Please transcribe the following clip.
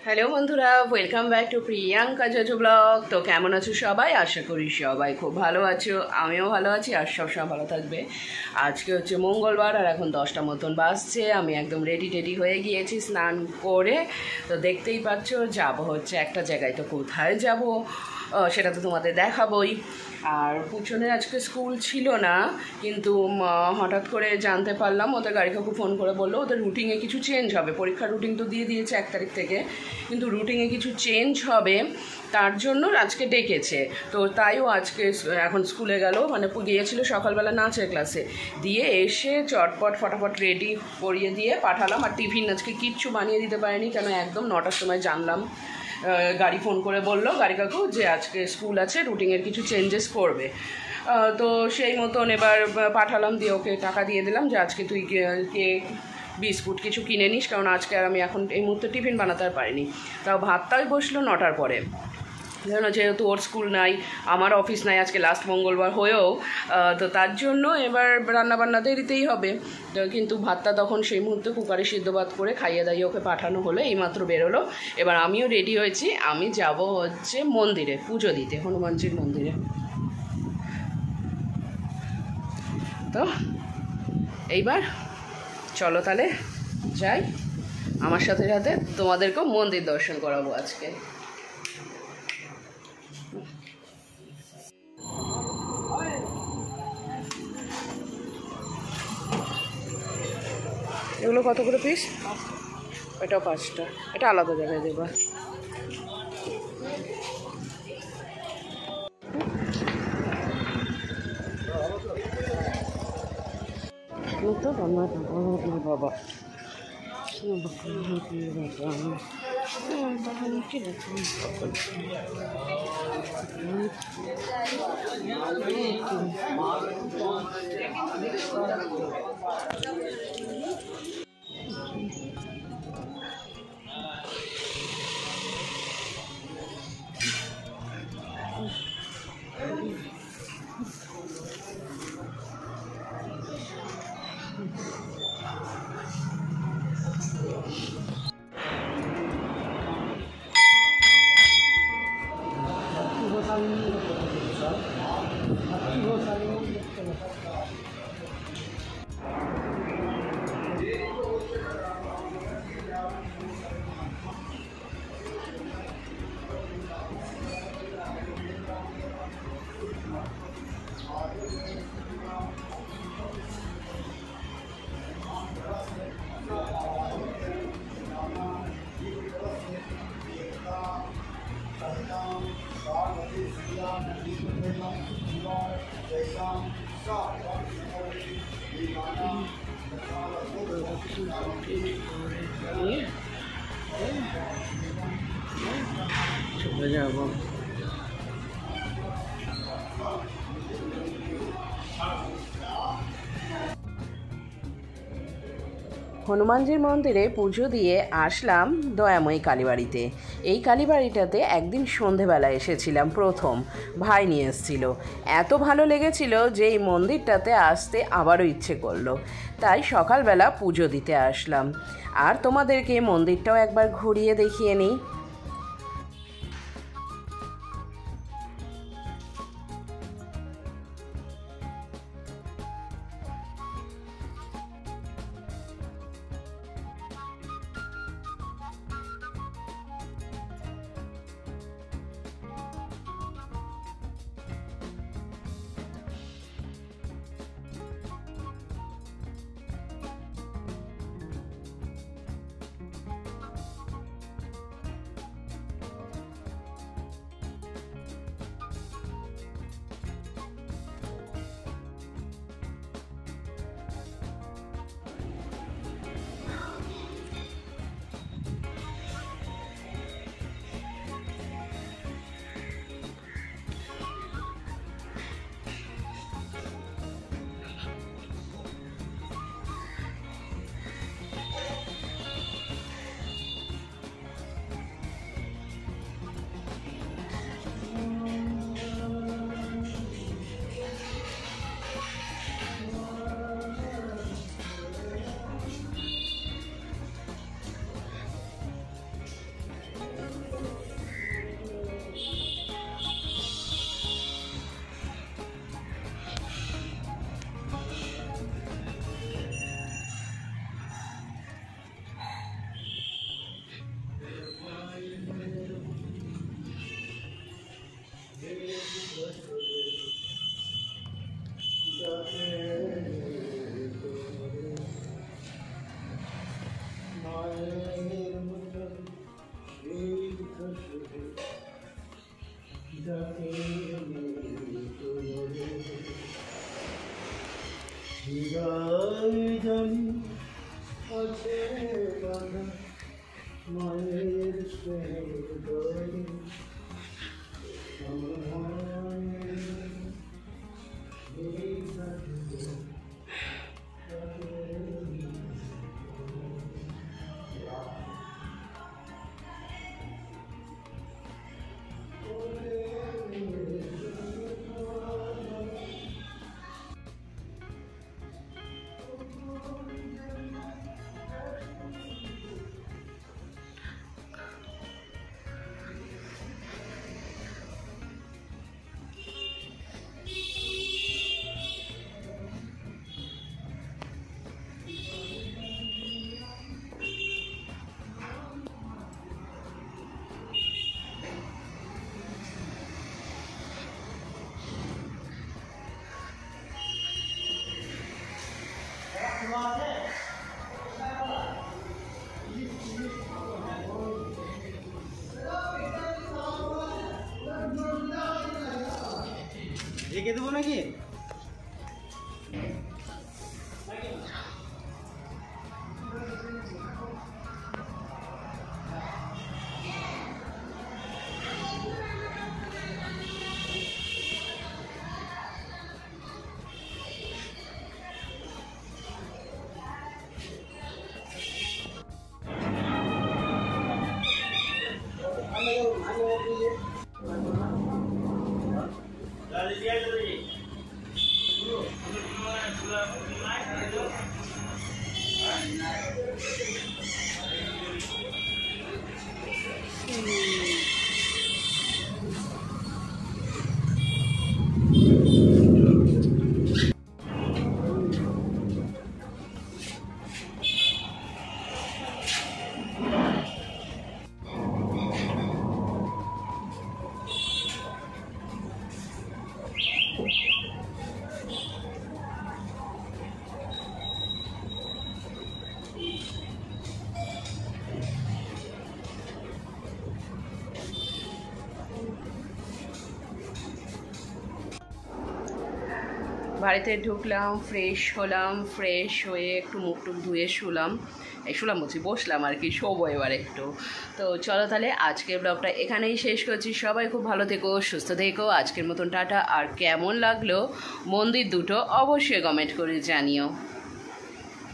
Hello বন্ধুরা, welcome back to Priyanka Jaju blog. তো কেমন আছো সবাই? আশা করি সবাই খুব ভালো আছো, আমিও ভালো আছি আর সবসময় ভালো থাকবে। আজকে হচ্ছে মঙ্গলবার আর এখন 10টা মতন বাজছে। আমি একদম রেডি হয়ে গিয়েছি স্নান করে। তো দেখতেই পাচ্ছ যাবো হচ্ছে একটা জায়গায়। তো কোথায় যাব সেটা তো তোমাদের দেখাবোই। আর পুচনের আজকে স্কুল ছিল না, কিন্তু হঠাৎ করে জানতে পারলাম, ওদের গাড়ি কাকু ফোন করে বললো ওদের রুটিনে কিছু চেঞ্জ হবে। পরীক্ষার রুটিন তো দিয়ে দিয়েছে 1 তারিখ থেকে, কিন্তু রুটিনে কিছু চেঞ্জ হবে, তার জন্য আজকে ডেকেছে। তো তাইও আজকে এখন স্কুলে গেল, মানে গিয়েছিল সকালবেলা নাচের ক্লাসে, দিয়ে এসে চটপট ফটাফট রেডি করিয়ে দিয়ে পাঠালাম। আর টিফিন আজকে কিচ্ছু বানিয়ে দিতে পারিনি, কেন একদম 9টার সময় জানলাম, গাড়ি ফোন করে বললো গাড়ি কাকু যে আজকে স্কুল আছে, রুটিনের কিছু চেঞ্জেস করবে। তো সেই মতন এবার পাঠালাম, দিয়ে ওকে টাকা দিয়ে দিলাম যে আজকে তুই কেক বিস্কুট কিছু কিনে নিস, কারণ আজকে আর আমি এখন এই মুহূর্তে টিফিন বানাতে আর পারিনি। তাও ভাতটাই বসলো 9টার পরে, যেহেতু ওর স্কুল নাই, আমার অফিস নাই আজকে লাস্ট মঙ্গলবার হয়েও, তো তার জন্য এবার রান্নাবান্না দেরিতেই হবে। কিন্তু ভাতটা তখন সেই মুহূর্তে কুকারে সিদ্ধ ভাত করে খাইয়ে দাইয়ে ওকে পাঠানো হলো, এইমাত্র বেরোলো। এবার আমিও রেডি হয়েছি, আমি যাব হচ্ছে মন্দিরে পুজো দিতে, হনুমানজির মন্দিরে। তো এইবার চলো তাহলে যাই, আমার সাথে সাথে তোমাদেরকেও মন্দির দর্শন করাবো আজকে। এগুলো কত করে পিস? এটাও 5টা, এটা আলাদা জায়গায় দেবা। বাবা চলে যাবো। হনুমানজির মন্দিরে পুজো দিয়ে আসলাম দয়াময়ী কালীবাড়িতে। এই কালীবাড়িটাতে একদিন সন্ধেবেলা এসেছিলাম, প্রথম ভাই নিয়ে এসেছিল। এত ভালো লেগেছিল যে এই মন্দিরটাতে আসতে আবারও ইচ্ছে করলো, তাই সকালবেলা পুজো দিতে আসলাম। আর তোমাদেরকে মন্দিরটাও একবার ঘুরিয়ে দেখিয়ে নিই। রেখে দেবো নাকি? বাড়িতে ঢুকলাম, ফ্রেশ হলাম, ফ্রেশ হয়ে একটু মুখ টুক ধুয়ে শুলাম বলছি বসলাম আর কি, শোবো এবার একটু। তো চলো তাহলে আজকের ব্লগটা এখানেই শেষ করছি। সবাই খুব ভালো থেকো, সুস্থ থেকো। আজকের মতন টাটা। আর কেমন লাগলো মন্দির দুটো অবশ্যই কমেন্ট করে জানিও।